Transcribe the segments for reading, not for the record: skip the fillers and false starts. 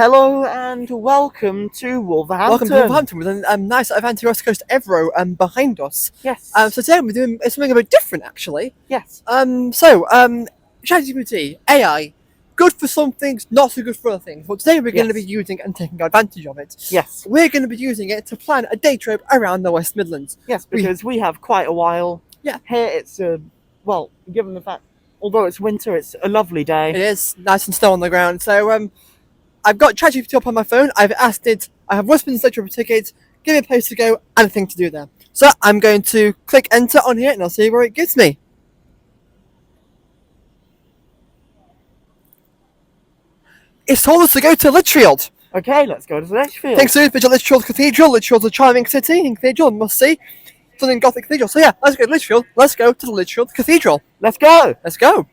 Hello and welcome to Wolverhampton. Welcome to Wolverhampton with a nice anti-West Coast Evro behind us. Yes. So today we're doing something a bit different, actually. Yes. ChatGPT, AI, good for some things, not so good for other things. But today we're going to be using and taking advantage of it. Yes. We're going to be using it to plan a day trip around the West Midlands. Yes, because we have quite a while. Yeah. Here it's given the fact, although it's winter, it's a lovely day. It is nice and snow on the ground. So I've got ChatGPT up on my phone. I've asked it. I have West Midlands day trip tickets. Give me a place to go and a thing to do there. So I'm going to click enter on here and I'll see where it gives me. It's told us to go to Lichfield. Okay, let's go to Lichfield. Thanks to visit Lichfield Cathedral. Lichfield's a charming city and cathedral, must see. Stunning Gothic cathedral. So yeah, let's go to Lichfield. Let's go to the Lichfield Cathedral. Let's go. Let's go.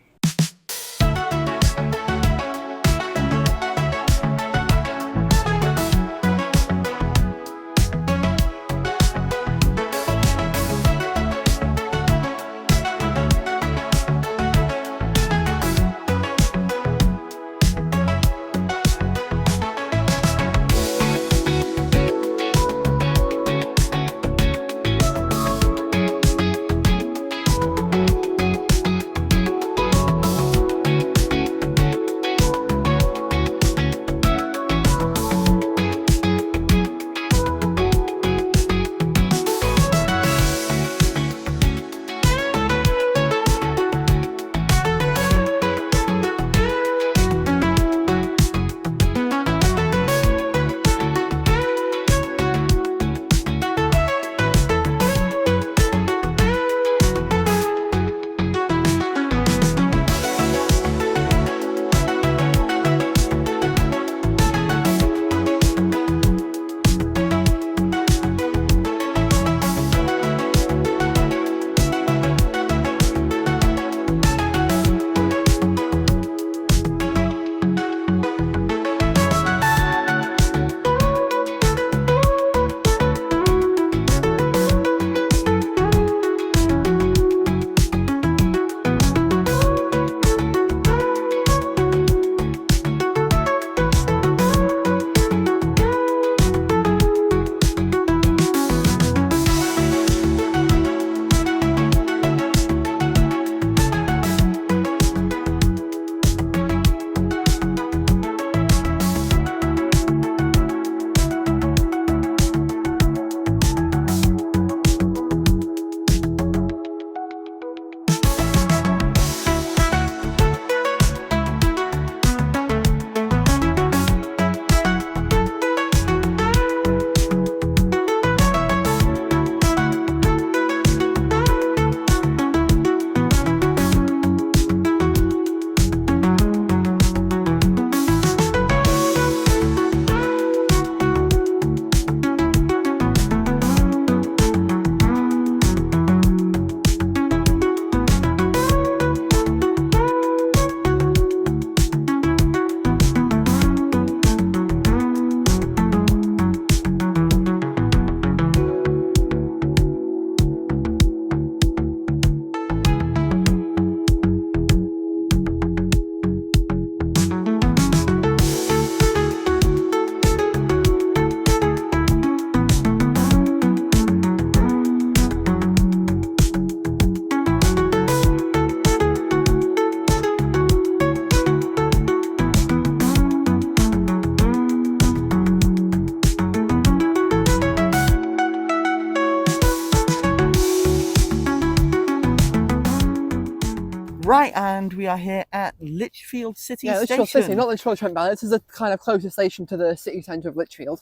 Right, and we are here at Lichfield City Station. Lichfield City, not Lichfield Trent Valley. This is the kind of closest station to the city centre of Lichfield.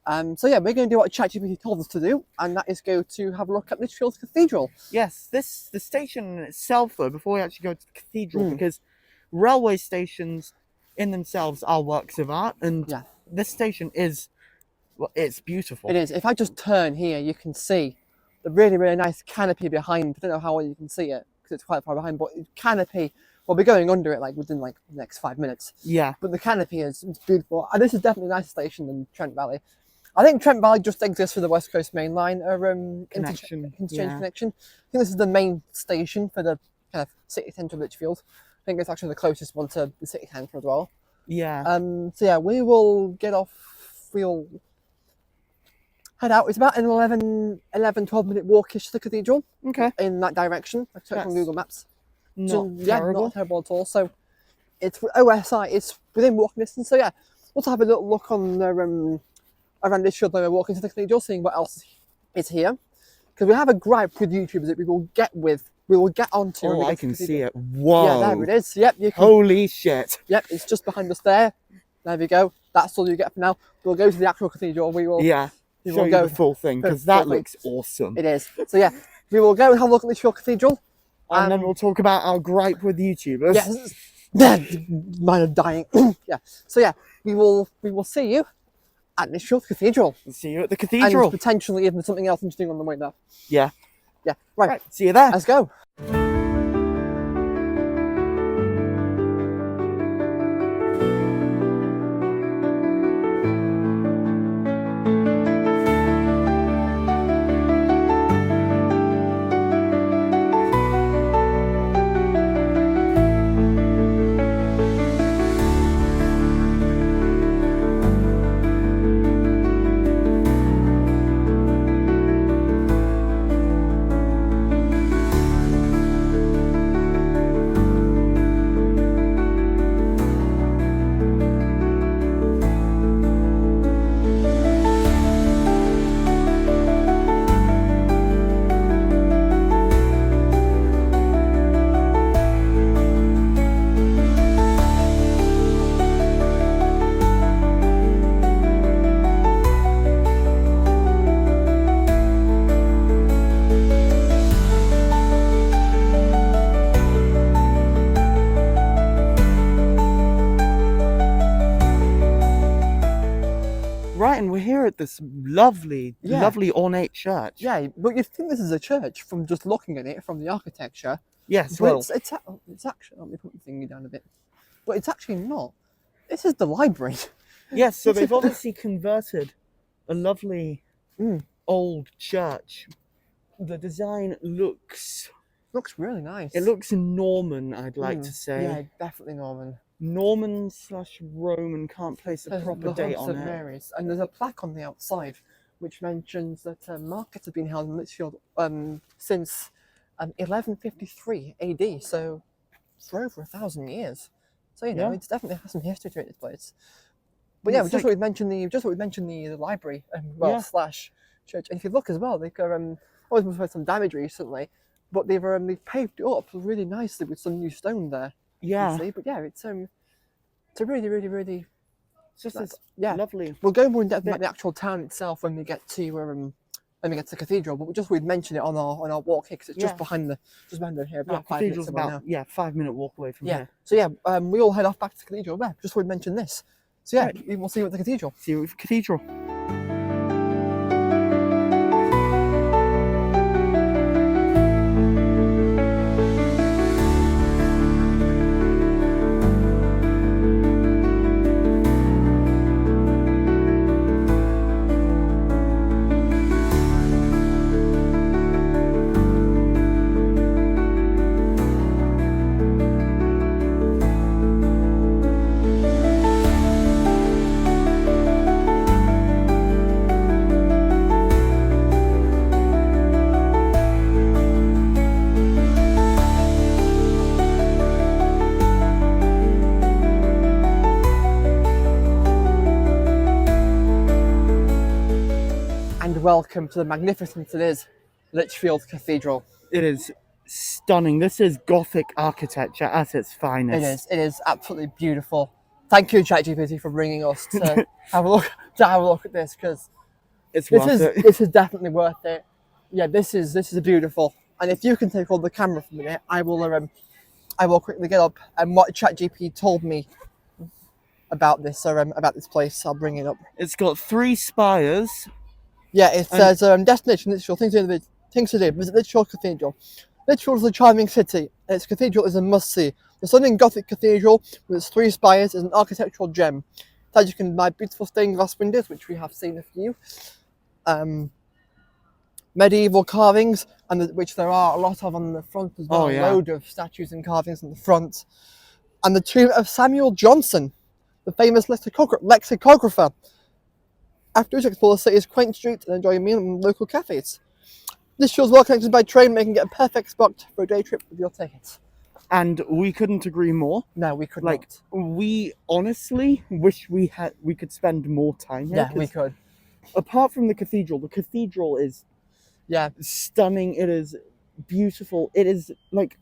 So yeah, we're going to do what ChatGPT told us to do, and that is go to have a look at Lichfield Cathedral. Yes, the station in itself, though, before we actually go to the cathedral, because railway stations in themselves are works of art, and this station is, well, it's beautiful. It is. If I just turn here, you can see the really, really nice canopy behind. I don't know how well you can see it because it's quite far behind, but canopy. We'll be going under it within the next 5 minutes. Yeah. But the canopy is beautiful, and this is definitely a nicer station than Trent Valley. I think Trent Valley just exists for the West Coast Main Line interchange connection. I think this is the main station for the kind of city centre of Lichfield. I think it's actually the closest one to the city centre as well. Yeah. So yeah, we will get off. We'll head out. It's about an 12 minute walkish to the cathedral. Okay. In that direction. I checked on Google Maps. Not Yeah, terrible. not terrible at all. So it's OSI. It's within walking distance. So yeah, we'll have a little look on the around this shore. Walking to the cathedral, seeing what else is here. Because we have a gripe with YouTubers that we will get onto. Oh, I can see it. Whoa. Yeah, there it is. Yep. Holy shit. Yep, it's just behind us there. There we go. That's all you get for now. We'll go to the actual cathedral. We will. Yeah. Show you the full thing, because that looks awesome. It is. So yeah, we will go and have a look at the shore cathedral. And then we'll talk about our gripe with YouTubers. Yes. Mine are dying. Yeah. So yeah, we will see you at the shore cathedral. We'll see you at the cathedral. And potentially even something else interesting on the way there. Yeah. Yeah. Right. See you there. Let's go. Right, and we're here at this lovely ornate church. Yeah, but you think this is a church from just looking at it, from the architecture. Yes, but well, it's actually. Let me put the thingy down a bit. But it's actually not. This is the library. yes. So they've obviously converted a lovely old church. The design looks really nice. It looks Norman, I'd like to say. Yeah, definitely Norman. Norman/Roman, can't place a proper date on it. Mary's. And there's a plaque on the outside which mentions that markets have been held in Lichfield since 1153 AD, so for over 1,000 years. So you know, it's definitely has some history to it, this place. But yeah, we just thought we'd mention the library slash church. And if you look as well, they've got always had some damage recently, but they've paved it up really nicely with some new stone there. Yeah. But yeah, it's a really it's just lovely. We'll go more in depth about the actual town itself when we get to the cathedral, but we'd mention it on our walk here because it's just behind here. About 5 minutes about 5-minute walk away from here. So yeah, we all head off back to the cathedral. Yeah, just would mention this. So yeah, we'll see you at the cathedral. See you at the cathedral. Welcome to the magnificent it is Lichfield Cathedral. It is stunning. This is Gothic architecture at its finest. It is absolutely beautiful. Thank you, ChatGPT, for bringing us to have a look at this, because it's worth it. This is definitely worth it. Yeah, this is beautiful. And if you can take hold of the camera for a minute, I will quickly get up and what ChatGPT told me about this place. I'll bring it up. It's got 3 spires. Yeah, it says destination Lichfield, things to do. Visit Lichfield Cathedral. Lichfield is a charming city, and its cathedral is a must-see. The stunning Gothic cathedral, with its 3 spires, is an architectural gem. As you can buy beautiful stained glass windows, which we have seen a few. Medieval carvings, which there are a lot of on the front as well. A load of statues and carvings on the front. And the tomb of Samuel Johnson, the famous lexicographer. Afterwards, explore the city's quaint streets and enjoy a meal in local cafes. Lichfield's well connected by train, making it a perfect spot for a day trip with your tickets. And we couldn't agree more. No, we could Like, not. we honestly wish we could spend more time here. Yeah, we could. Apart from the cathedral is stunning. It is beautiful. It is like,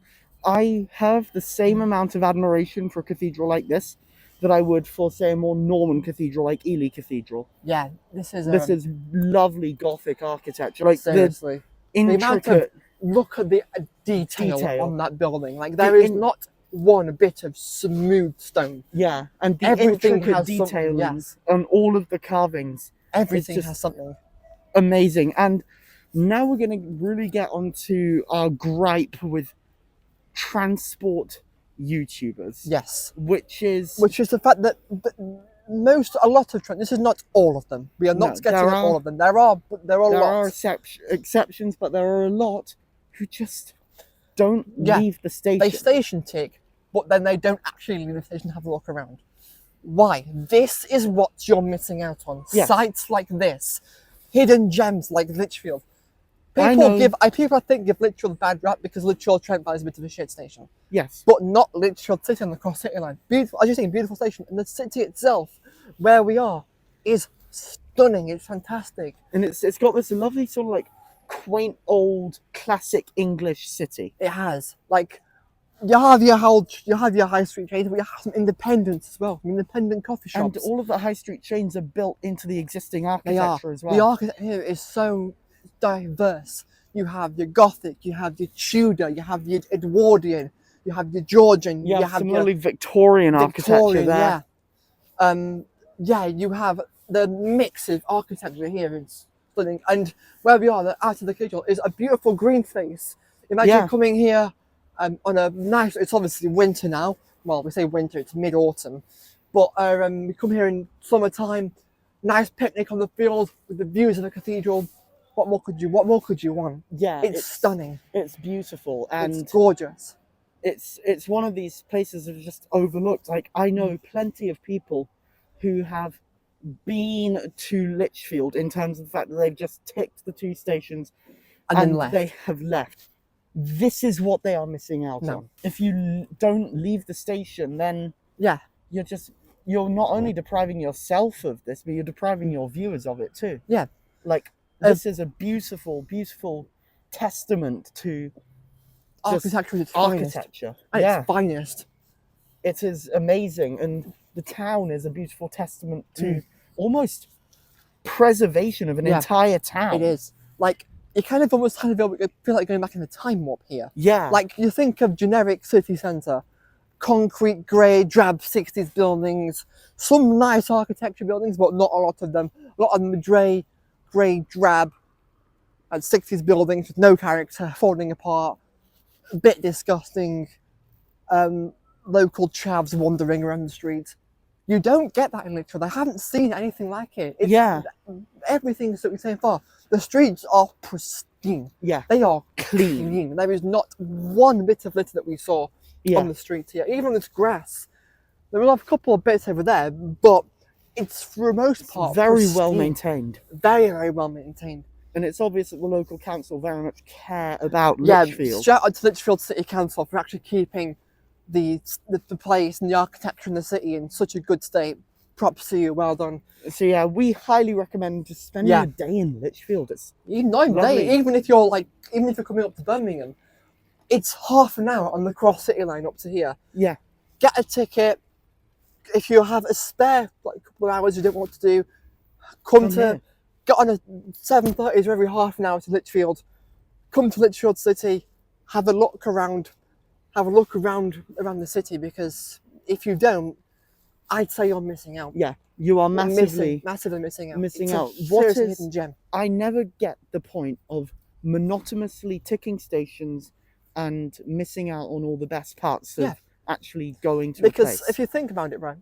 I have the same amount of admiration for a cathedral like this that I would for, say, a more Norman cathedral like Ely Cathedral. Yeah, this is lovely Gothic architecture. Like, seriously, the intricate. Look at the detail on that building. Like, there is not one bit of smooth stone. Yeah, and the Everything intricate has detailing on all of the carvings. Everything has something. Amazing. And now we're going to really get onto our gripe with transport YouTubers. Yes. Which is the fact that a lot of this is not all of them. We are not getting at all of them. There are exceptions, but there are a lot who just don't leave the station. They station tick, but then they don't actually leave the station and have a look around. Why? This is what you're missing out on. Yes. Sites like this, hidden gems like Lichfield. People give Lichfield a bad rap because Lichfield Trent is a bit of a shit station. Yes. But not Lichfield City on the cross city line. Beautiful, as you're saying, beautiful station. And the city itself, where we are, is stunning. It's fantastic. And it's got this lovely sort of like quaint old classic English city. It has. Like, you have your high street chains, but you have some independents as well, independent coffee shops. And all of the high street chains are built into the existing architecture as well. The architecture here is so diverse. You have your Gothic, you have your Tudor, you have your Edwardian, you have your Georgian, you have some lovely Victorian architecture there. You have the mix of architecture here. It's stunning. And where we are, out of the cathedral, is a beautiful green space. Imagine coming here on a nice, it's obviously winter now. Well, we say winter, it's mid-autumn. But we come here in summertime, nice picnic on the field with the views of the cathedral. What more could you want? Yeah, it's stunning. It's beautiful and it's gorgeous. It's one of these places that are just overlooked. Like, I know plenty of people who have been to Lichfield in terms of the fact that they've just ticked the 2 stations and then left. They have left. This is what they are missing out on. If you don't leave the station, then you're not only depriving yourself of this, but you're depriving your viewers of it too. Yeah. Like, this is a beautiful, beautiful testament to architecture. Its finest. It is amazing, and the town is a beautiful testament to almost preservation of an entire town. It is. Like, you kind of almost feel like going back in the time warp here. Yeah. Like, you think of generic city centre, concrete, grey, drab 60s buildings, some nice architecture buildings, but not a lot of them. A lot of them are grey, drab, and 60s buildings with no character, falling apart, a bit disgusting, local chavs wandering around the streets. You don't get that in Lichfield. I haven't seen anything like it. Everything that we've seen far. The streets are pristine. Yeah. They are clean. There is not one bit of litter that we saw on the street here. Even on this grass. There are a couple of bits over there, but it's for the most part very well maintained. Very, very well maintained. And it's obvious that the local council very much care about Lichfield. Shout out to Lichfield City Council for actually keeping the place and the architecture in the city in such a good state. Props to you, well done. So we highly recommend just spending a day in Lichfield. It's even if you're coming up to Birmingham, it's half an hour on the cross city line up to here. Yeah. Get a ticket. If you have a spare couple of hours you don't know what to do, get on a 7:30s every half an hour to Lichfield. Come to Lichfield City, have a look around the city, because if you don't, I'd say you're missing out. Yeah, you are massively missing out. Missing out. What is hidden gem? I never get the point of monotonously ticking stations and missing out on all the best parts of actually going to a place. Because if you think about it, right,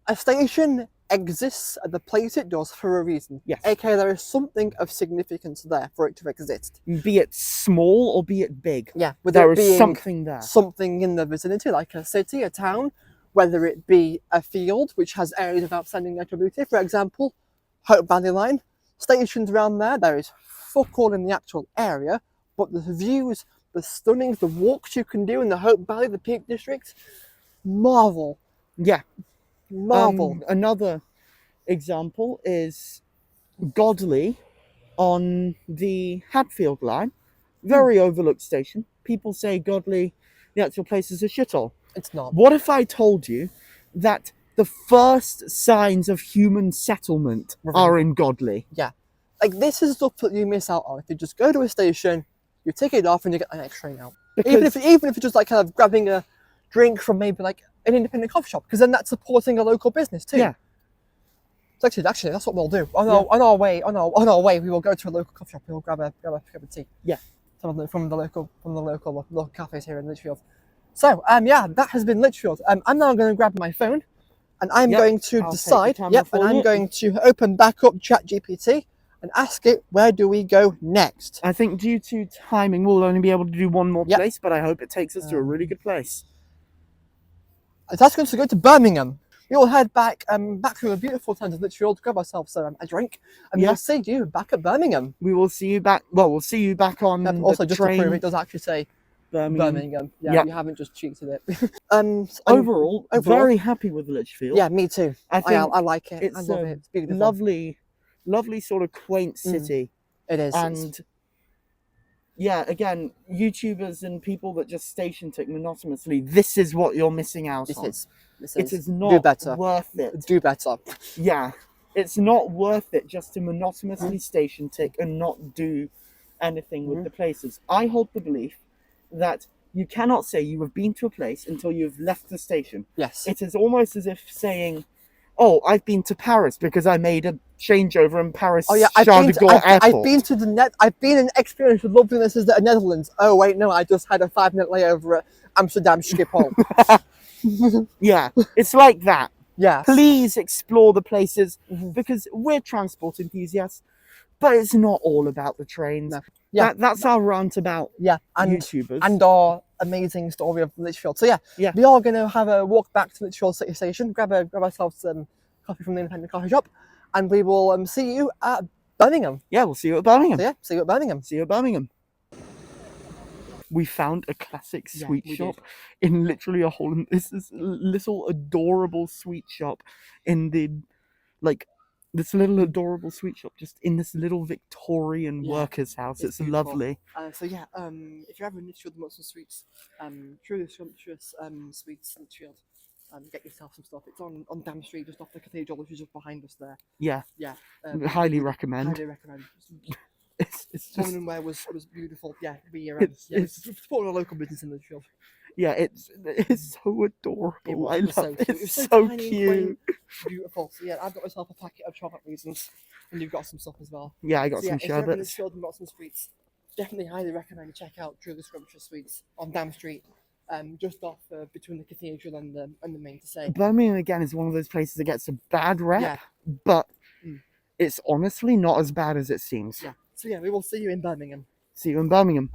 a station exists at the place it does for a reason. Yes. Okay, there is something of significance there for it to exist. Be it small or be it big. Yeah, there is something there. Something in the vicinity, like a city, a town, whether it be a field which has areas of outstanding natural beauty, for example, Hope Valley Line, stations around there. There is fuck all in the actual area, but the views, the stunnings, the walks you can do in the Hope Valley, the Peak District, marvel. Yeah. Marvel. Another example is Godley on the Hadfield line. Very overlooked station. People say Godley, the actual place, is a shithole. It's not. What if I told you that the first signs of human settlement are in Godley? Yeah. Like, this is stuff that you miss out on. If you just go to a station, you take it off and you get the next train out. Even if you're just like kind of grabbing a drink from maybe like an independent coffee shop, because then that's supporting a local business too. Yeah. So actually, that's what we'll do. On our way, we will go to a local coffee shop. We'll grab a tea. Yeah. From the local cafes here in Lichfield. So yeah, that has been Lichfield. I'm now going to grab my phone, and I'm going to decide. And I'm going to open back up ChatGPT and ask it, where do we go next? I think due to timing, we'll only be able to do one more place, but I hope it takes us to a really good place. That's going to go to Birmingham. We will head back through the beautiful towns of Lichfield, grab ourselves a drink, and we'll see you back at Birmingham. We will see you back. Well, we'll see you back on also, the just train. to prove it does actually say Birmingham. Yeah, you haven't just cheated it. Overall, very happy with Lichfield. Yeah, me too. I like it. I love it. It's beautiful. Lovely sort of quaint city. It is. And yeah, again, YouTubers and people that just station tick monotonously, this is what you're missing out on. It is not worth it. Do better. Yeah, it's not worth it just to monotonously station tick and not do anything with the places. I hold the belief that you cannot say you have been to a place until you've left the station. Yes. It is almost as if saying, oh, I've been to Paris because I made a changeover in Paris. Oh yeah, I've been and experienced the loveliness of the Netherlands. Oh wait, no, I just had a 5-minute layover at Amsterdam Schiphol. Yeah, it's like that. Yeah. Please explore the places because we're transport enthusiasts, but it's not all about the trains. No. Yeah, that's our rant about YouTubers and our amazing story of Lichfield. So yeah, we are going to have a walk back to Lichfield City Station, grab ourselves some coffee from the independent coffee shop, and we will see you at Birmingham. Yeah, we'll see you at Birmingham. So see you at Birmingham. See you at Birmingham. We found a classic sweet shop in literally a hole. This is little adorable sweet shop in the this little adorable sweet shop just in this little Victorian worker's house. It's lovely. So yeah, if you're ever in Lichfield and want some sweets, truly scrumptious sweets in Lichfield, get yourself some stuff. It's on Dam Street, just off the Cathedral, which is just behind us there. Yeah. Yeah. Highly recommend. Highly recommend. It's just Woman Wear was beautiful. Yeah, it's supporting a local business in Lichfield. Yeah, it's so adorable. I love it. It's so cute. Beautiful. So yeah, I've got myself a packet of chocolate raisins, and you've got some stuff as well. Yeah, I got some sherbets. If you're ever in Lichfield and got some sweets, definitely highly recommend you check out Truly Scrumptious Sweets on Dam Street. Just off between the Cathedral and the main to say. Birmingham again is one of those places that gets a bad rep, but it's honestly not as bad as it seems. Yeah. So yeah, we will see you in Birmingham. See you in Birmingham.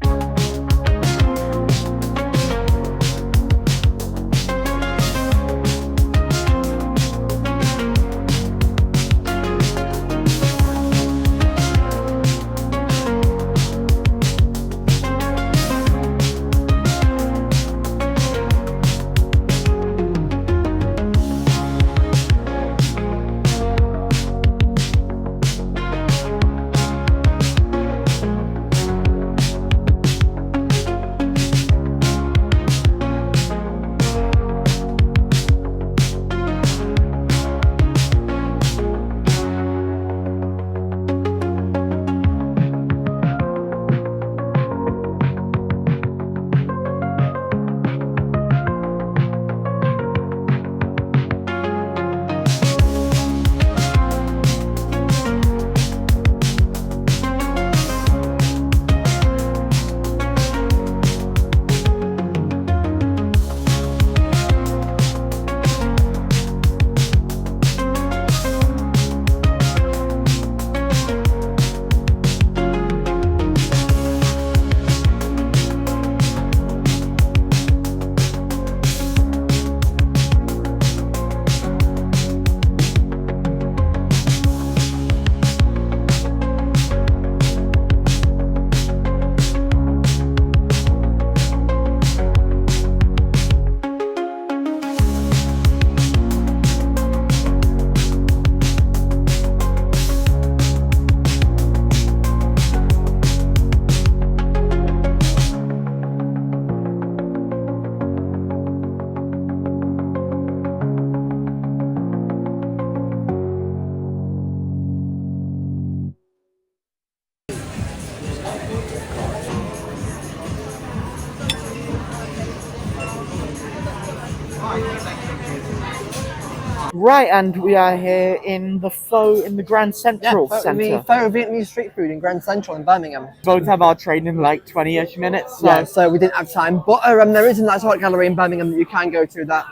Right, and we are here in the Grand Central The Centre. Pho Vietnamese street food in Grand Central in Birmingham. Both have our train in like 20-ish minutes. So. Yeah, so we didn't have time. But there is a nice art gallery in Birmingham that you can go to that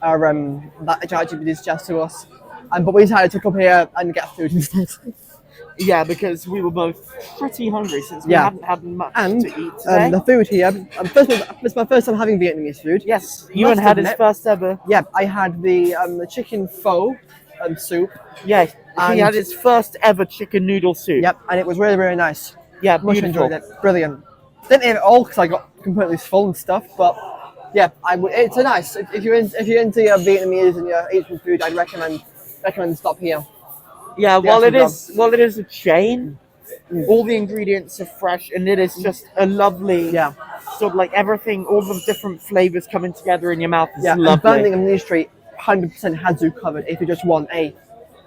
ChatGPT suggests to us. But we decided to come here and get food instead. Yeah, because we were both pretty hungry since we hadn't had much to eat today. The food here, it's my first time having Vietnamese food. Yes, Ewan had his first ever. Yeah, I had the chicken pho soup. Yeah, he had his first ever chicken noodle soup. Yep, and it was really, really nice. Yeah, much beautiful. enjoyed it. Brilliant. Didn't eat it all because I got completely full and stuff, but yeah, it's a nice. If you're into your Vietnamese and your Asian food, I'd recommend stop here. Yeah, while it is a chain, all the ingredients are fresh, and it is just a lovely, sort of like everything, all the different flavors coming together in your mouth is lovely. And Birmingham New Street 100% has you covered if you just want any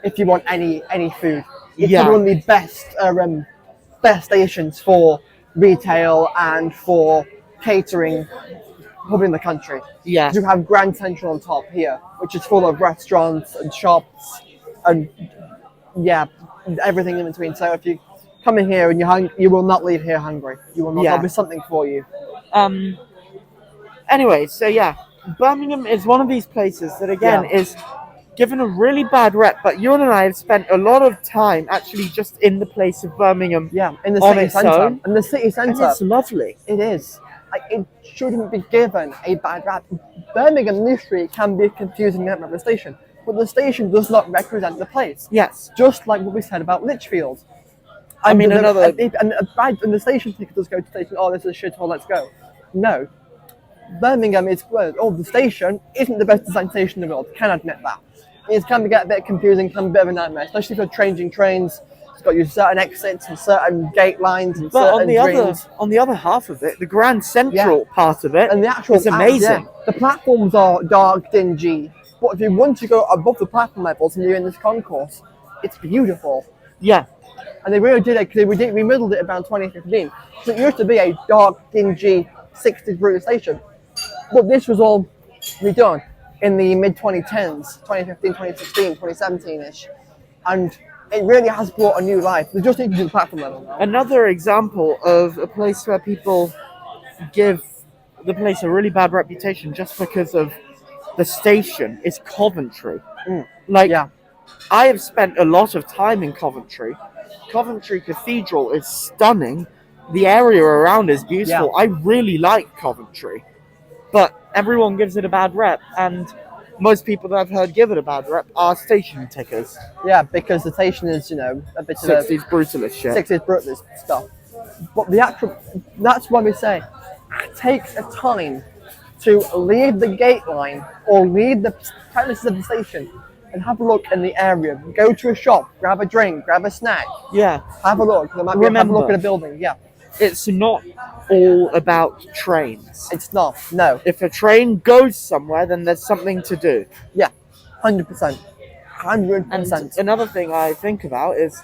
food. It's one of the best stations for retail and for catering, probably in the country. Yeah, you have Grand Central on top here, which is full of restaurants and shops and everything in between. So if you come in here and you're hungry, you will not leave here hungry. You will not. There'll be something for you. Anyway, so Birmingham is one of these places that again is given a really bad rep, but Ewan and I have spent a lot of time actually just in the place of Birmingham. Yeah, in the city centre. In the city centre. And it's lovely. It is. It shouldn't be given a bad rap. Birmingham New Street can be a confusing name of the station, but the station does not represent the place. Yes. Just like what we said about Lichfield. And the station ticket does go to station, oh, this is a shithole, let's go. No. Birmingham the station isn't the best designed station in the world, can admit that. It can get a bit confusing, can be a bit of a nightmare, especially if you're changing trains. It's got your certain exits and certain gate lines and certain drains. On the other half of it, the Grand Central part of it, and the actual is amazing. The platforms are dark, dingy, but if you want to go above the platform levels and you're in this concourse, it's beautiful. Yeah. And they really did it because we remodeled it around 2015. So it used to be a dark, dingy, 60s brutal station. But this was all redone in the mid-2010s, 2015, 2016, 2017-ish. And it really has brought a new life. We just need to do the platform level now. Another example of a place where people give the place a really bad reputation just because of the station is Coventry. I have spent a lot of time in Coventry. Coventry Cathedral is stunning. The area around is beautiful. I really like Coventry. But everyone gives it a bad rep, and most people that I've heard give it a bad rep are station tickers. Yeah, because the station is, a bit 60s brutalist shit. 60s brutalist stuff. But that's why we say, it takes a time to leave the gate line or leave the premises of the station and have a look in the area. Go to a shop, grab a drink, grab a snack. Yeah. Have a look. Have a look at a building. Yeah. It's not all about trains. It's not. No. If a train goes somewhere, then there's something to do. Yeah. 100%. 100%. And another thing I think about is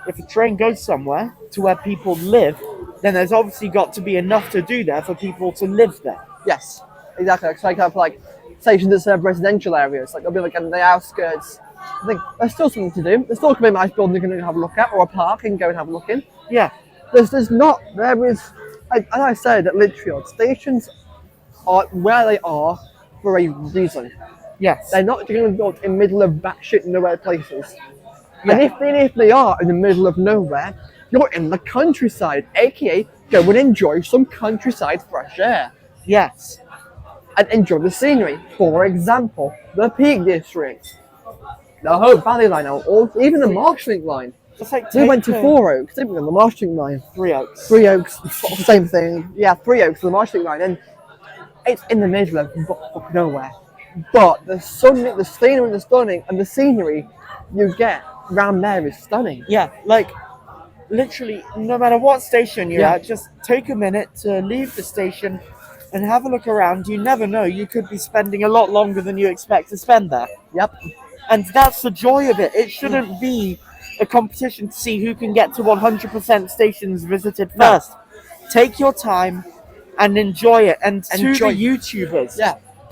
if a train goes somewhere to where people live, then there's obviously got to be enough to do there for people to live there. Yes. Exactly. So I kind of like stations that serve residential areas. Like they'll be like in the outskirts. I think there's still something to do. There's still a nice building you can have a look at, or a park you can go and have a look in. Yeah. As I said at Lichfield, stations are where they are for a reason. Yes. They're not going to be built in the middle of batshit nowhere places. Yeah. And if they are in the middle of nowhere, you're in the countryside, aka go and enjoy some countryside fresh air. Yes. And enjoy the scenery. For example, the Peak District, the Hope Valley line, or even the Marshalling line. We went to 4 Oaks, didn't we, on the Marshalling line? 3 Oaks. 3 Oaks, same thing. Yeah, 3 Oaks, the Marshalling line. And it's in the middle of nowhere. But the scenery and the scenery you get around there is stunning. Yeah, like, literally, no matter what station you're at, just take a minute to leave the station and have a look around. You never know, you could be spending a lot longer than you expect to spend there. Yep. And that's the joy of it. It shouldn't be a competition to see who can get to 100% stations visited first. Take your time and enjoy it. And to the YouTubers,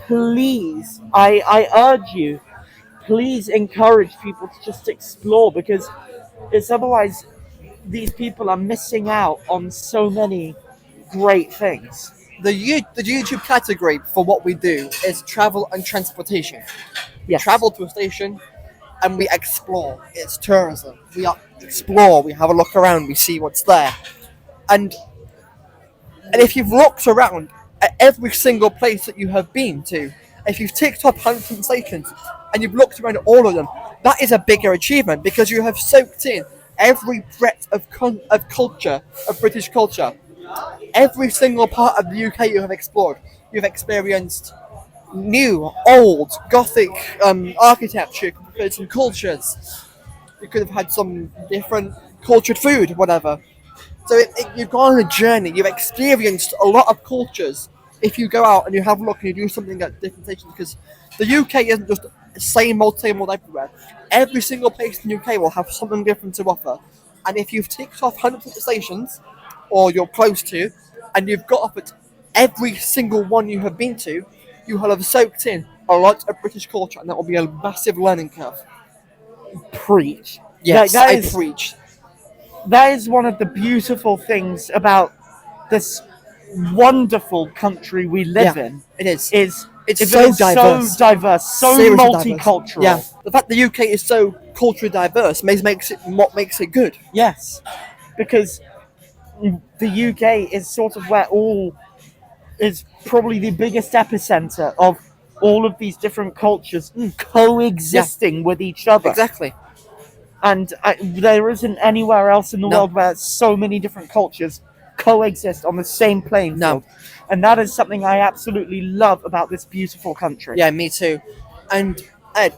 please, I urge you, please encourage people to just explore, because it's otherwise these people are missing out on so many great things. The YouTube category for what we do is travel and transportation. We Yes. travel to a station and we explore. It's tourism. We explore, we have a look around, we see what's there. And if you've looked around at every single place that you have been to, if you've ticked off 100 stations and you've looked around at all of them, that is a bigger achievement, because you have soaked in every breadth of culture, of British culture. Every single part of the UK you have explored. You've experienced new, old, Gothic architecture, some cultures. You could have had some different cultured food, whatever. So you've gone on a journey. You've experienced a lot of cultures. If you go out and you have a look and you do something at different stations, because the UK isn't just same old everywhere. Every single place in the UK will have something different to offer. And if you've ticked off 100 stations, or you're close to, and you've got off at every single one you have been to, you will have soaked in a lot of British culture, and that will be a massive learning curve. Preach. Yes, I preach. That is one of the beautiful things about this wonderful country we live in. It is. It's so diverse. so diverse, so Seriously multicultural. Diverse. Yeah, the fact the UK is so culturally diverse makes it good. Yes, because the UK is sort of where is probably the biggest epicenter of all of these different cultures coexisting with each other. Exactly. And there isn't anywhere else in the world where so many different cultures coexist on the same playing field. And that is something I absolutely love about this beautiful country. Yeah, me too. And Ed,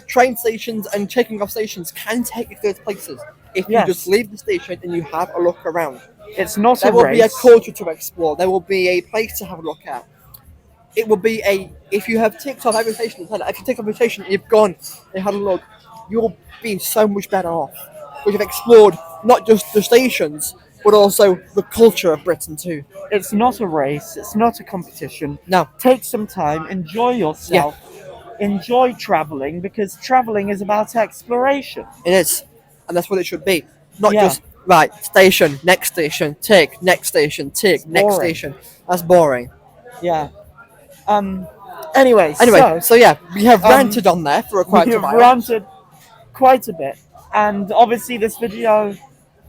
train stations and checking off stations can take you to those places if you just leave the station and you have a look around. It's not there a will race. be a culture to explore. There will be a place to have a look at. It will be if you have ticked off every station, if you tick off a station, you've gone and had a look, you'll be so much better off. Because you've explored not just the stations, but also the culture of Britain too. It's not a race. It's not a competition. No. Take some time. Enjoy yourself. Yeah. Enjoy travelling, because travelling is about exploration. It is. And that's what it should be. Not just, right, station, tick, next station, tick, next station. That's boring. Yeah. Anyway, so yeah, we have ranted on there for quite a while. We have ranted quite a bit. And obviously this video,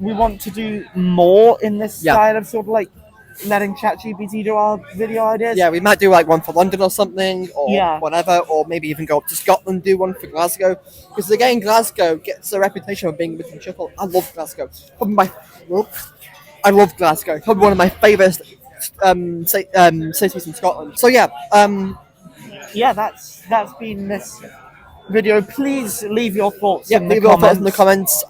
we want to do more in this style of sort of like letting ChatGPT do our video ideas. Yeah, we might do like one for London or something, or whatever, or maybe even go up to Scotland, do one for Glasgow. Because again, Glasgow gets a reputation of being a bit of a chuckle. I love Glasgow. I love Glasgow. It's probably one of my favourite cities in Scotland. So yeah, that's been this video. Please leave your thoughts in the comments.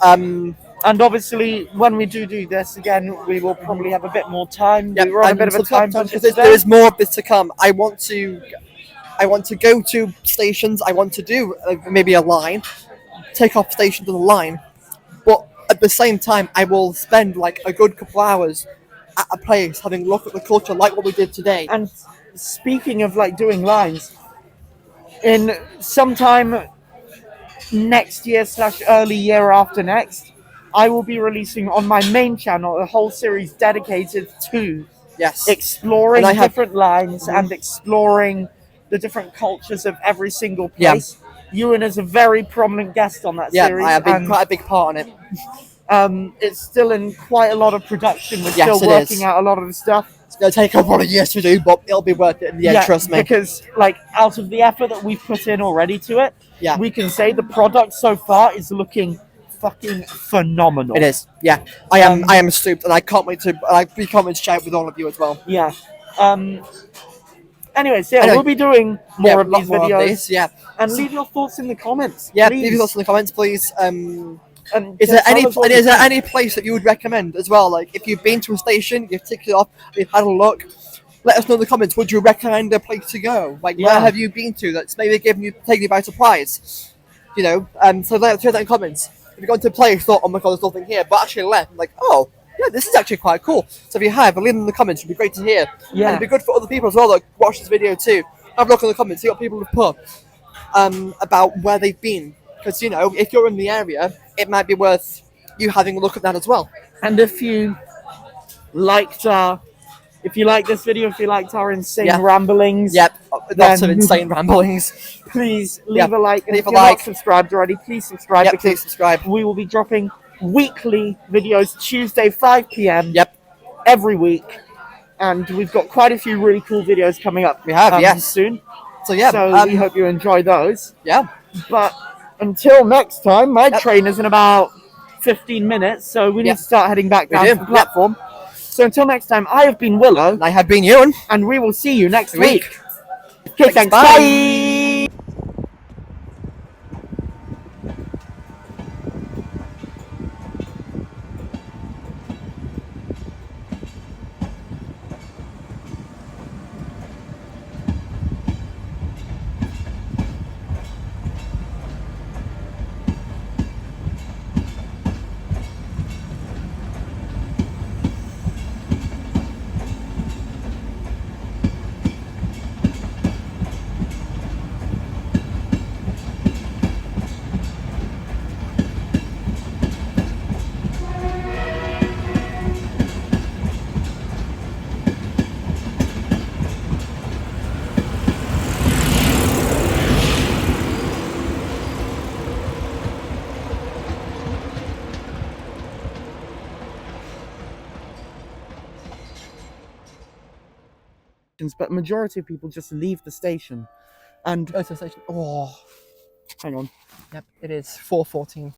And obviously, when we do this again, we will probably have a bit more time. Yep, we're on a bit of a time because there is more of this to come. I want to go to stations. I want to do maybe a line, take off stations on the line, but at the same time, I will spend like a good couple hours at a place having a look at the culture, like what we did today. And speaking of like doing lines, in sometime next year / early year after next, I will be releasing on my main channel a whole series dedicated to exploring different lines and exploring the different cultures of every single place. Ewan is a very prominent guest on that series. I have been quite a big part on it. It's still in quite a lot of production. We're still working out a lot of the stuff. It's going to take a lot of years to do, but it'll be worth it in the end, trust me. Because like out of the effort that we've put in already to it, we can say the product so far is looking fucking phenomenal. It is. Yeah. I am stoked, and I can't wait to share it with all of you as well. Yeah. Anyways, we'll be doing more of these videos. And leave your thoughts in the comments. Yeah, leave your thoughts in the comments, please. And is there any place that you would recommend as well? Like, if you've been to a station, you've ticked it off, you've had a look, let us know in the comments. Would you recommend a place to go? Like, where have you been to that's maybe taking you by surprise? You know, so let us know that in the comments. If you've gone to a place, thought, oh my god, there's nothing here, but actually left, like, oh, yeah, this is actually quite cool. So if you have, leave them in the comments. It'd be great to hear. Yeah. And it'd be good for other people as well that watch this video too. Have a look in the comments, see what people have put. about where they've been. Because, you know, if you're in the area, it might be worth you having a look at that as well. And if you liked if you liked this video, if you liked our insane ramblings, Yep, lots of then insane ramblings. please leave a like. And leave if a you're like. not subscribed already, please subscribe. Yep, because please subscribe. we will be dropping weekly videos Tuesday 5 p.m. Yep. every week. And we've got quite a few really cool videos coming up. We have, yes. Soon. So yeah, So we hope you enjoy those. Yeah. But until next time, my train is in about 15 minutes, so we need to start heading back down to the platform. So until next time, I have been Willow. I have been Ewan. And we will see you next week. Okay, thanks. bye. Bye. But majority of people just leave the station and Go to the station. Oh, hang on. Yep, it is 4:14.